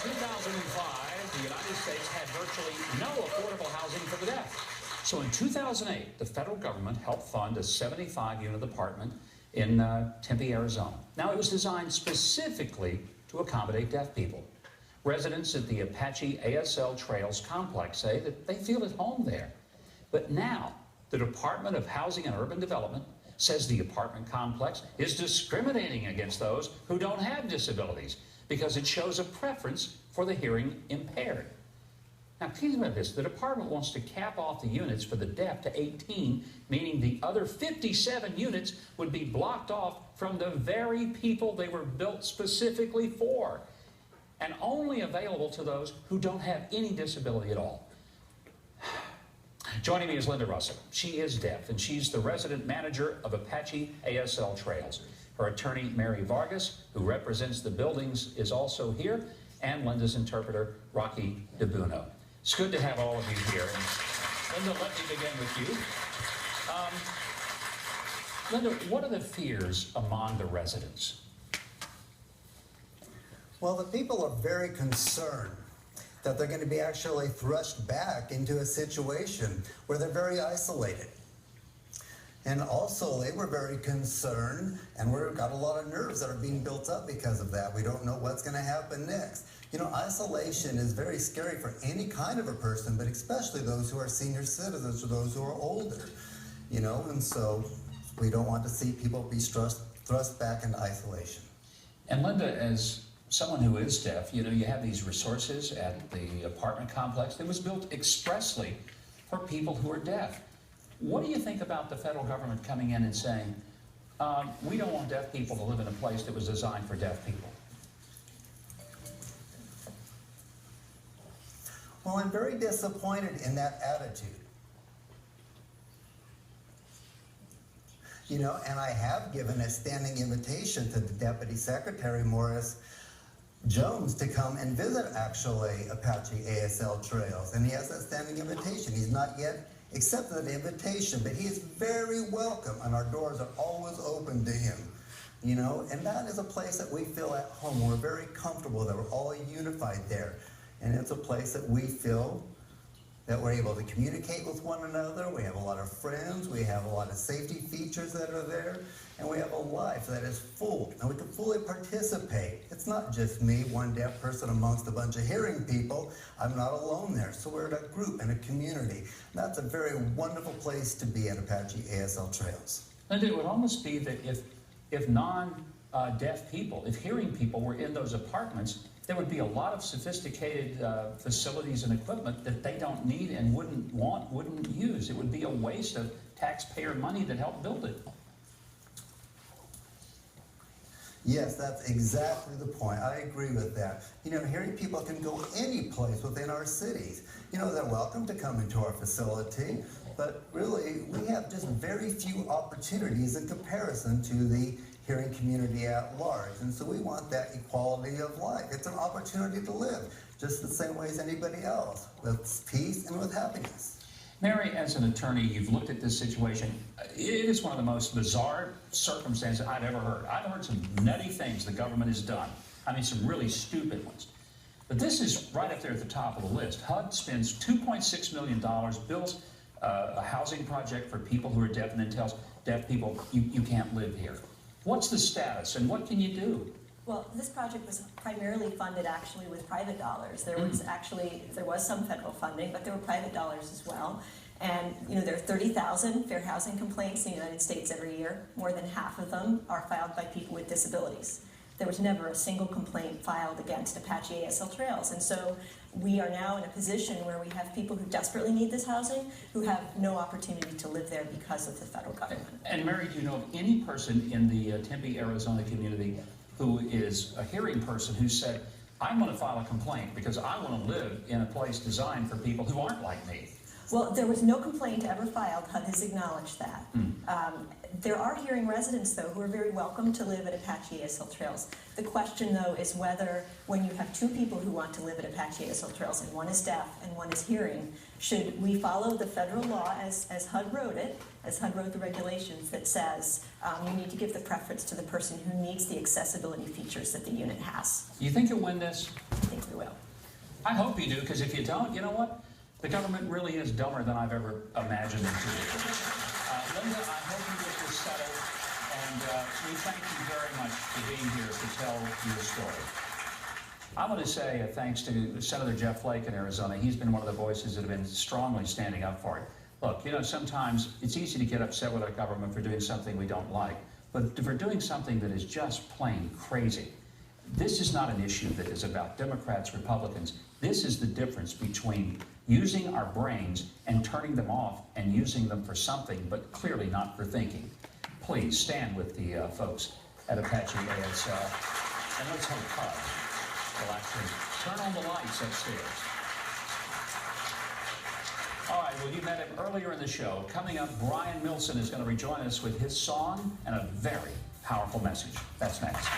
2005, the United States had virtually no affordable housing for the deaf. So in 2008, the federal government helped fund a 75-unit apartment in Tempe, Arizona. Now, it was designed specifically to accommodate deaf people. Residents at the Apache ASL Trails complex say that they feel at home there. But now, the Department of Housing and Urban Development says the apartment complex is discriminating against those who don't have disabilities because it shows a preference for the hearing impaired. Now, think about this. The department wants to cap off the units for the deaf to 18, meaning the other 57 units would be blocked off from the very people they were built specifically for, and only available to those who don't have any disability at all. Joining me is Linda Russell. She is deaf, and she's the resident manager of Apache ASL Trails. Her attorney, Mary Vargas, who represents the buildings, is also here, and Linda's interpreter, Rocky DeBuno. It's good to have all of you here. And Linda, let me begin with you. Linda, what are the fears among the residents? Well, the people are very concerned that they're going to be actually thrust back into a situation where they're very isolated. And also, they were very concerned, and we've got a lot of nerves that are being built up because of that. We don't know what's going to happen next. You know, isolation is very scary for any kind of a person, but especially those who are senior citizens or those who are older, you know, and so we don't want to see people be thrust back into isolation. And Linda, as someone who is deaf, you know, you have these resources at the apartment complex that was built expressly for people who are deaf. What do you think about the federal government coming in and saying, we don't want deaf people to live in a place that was designed for deaf people? Well, I'm very disappointed in that attitude. You know, and I have given a standing invitation to the Deputy Secretary, Morris Jones, to come and visit, actually, Apache ASL Trails. And he has that standing invitation. He's not yet accepted the invitation, but he is very welcome, and our doors are always open to him. You know, and that is a place that we feel at home. We're very comfortable that we're all unified there. And it's a place that we feel that we're able to communicate with one another. We have a lot of friends. We have a lot of safety features that are there. And we have a life that is full. And we can fully participate. It's not just me, one deaf person amongst a bunch of hearing people. I'm not alone there. So we're in a group and a community. And that's a very wonderful place to be at Apache ASL Trails. And it would almost be that if non-deaf people, if hearing people were in those apartments, there would be a lot of sophisticated facilities and equipment that they don't need and wouldn't use. It would be a waste of taxpayer money that helped build it. Yes, that's exactly the point. I agree with that. You know, hearing people can go any place within our cities. You know, they're welcome to come into our facility, but really, we have just very few opportunities in comparison to the hearing community at large. And so we want that equality of life. It's an opportunity to live just the same way as anybody else, with peace and with happiness. Mary, as an attorney, you've looked at this situation. It is one of the most bizarre circumstances I've ever heard. I've heard some nutty things the government has done. I mean, some really stupid ones. But this is right up there at the top of the list. HUD spends $2.6 million, builds a housing project for people who are deaf, and then tells deaf people, you can't live here. What's the status, and what can you do? Well, this project was primarily funded actually with private dollars. There was some federal funding, but there were private dollars as well. And you know, there are 30,000 fair housing complaints in the United States every year. More than half of them are filed by people with disabilities. There was never a single complaint filed against Apache ASL Trails. And so we are now in a position where we have people who desperately need this housing who have no opportunity to live there because of the federal government. And Mary, do you know of any person in the Tempe, Arizona community who is a hearing person who said, I'm going to file a complaint because I want to live in a place designed for people who aren't like me? Well, there was no complaint ever filed. HUD has acknowledged that. There are hearing residents, though, who are very welcome to live at Apache ASL Trails. The question, though, is whether when you have two people who want to live at Apache ASL Trails, and one is deaf and one is hearing, should we follow the federal law as HUD wrote it, as HUD wrote the regulations that says you need to give the preference to the person who needs the accessibility features that the unit has. Do you think you'll win this? I think we will. will. I hope you do, because if you don't, you know what? The government really is dumber than I've ever imagined it to be. Linda, I hope you get this settled, and we thank you very much for being here to tell your story. I want to say thanks to Senator Jeff Flake in Arizona. He's been one of the voices that have been strongly standing up for it. Look, you know, sometimes it's easy to get upset with our government for doing something we don't like, but for doing something that is just plain crazy. This is not an issue that is about Democrats, Republicans. This is the difference between using our brains and turning them off and using them for something, but clearly not for thinking. Please stand with the folks at Apache ASL, and let's hope Hub will actually turn on the lights upstairs. All right, well, you met him earlier in the show. Coming up, Brian Milson is going to rejoin us with his song and a very powerful message. That's next.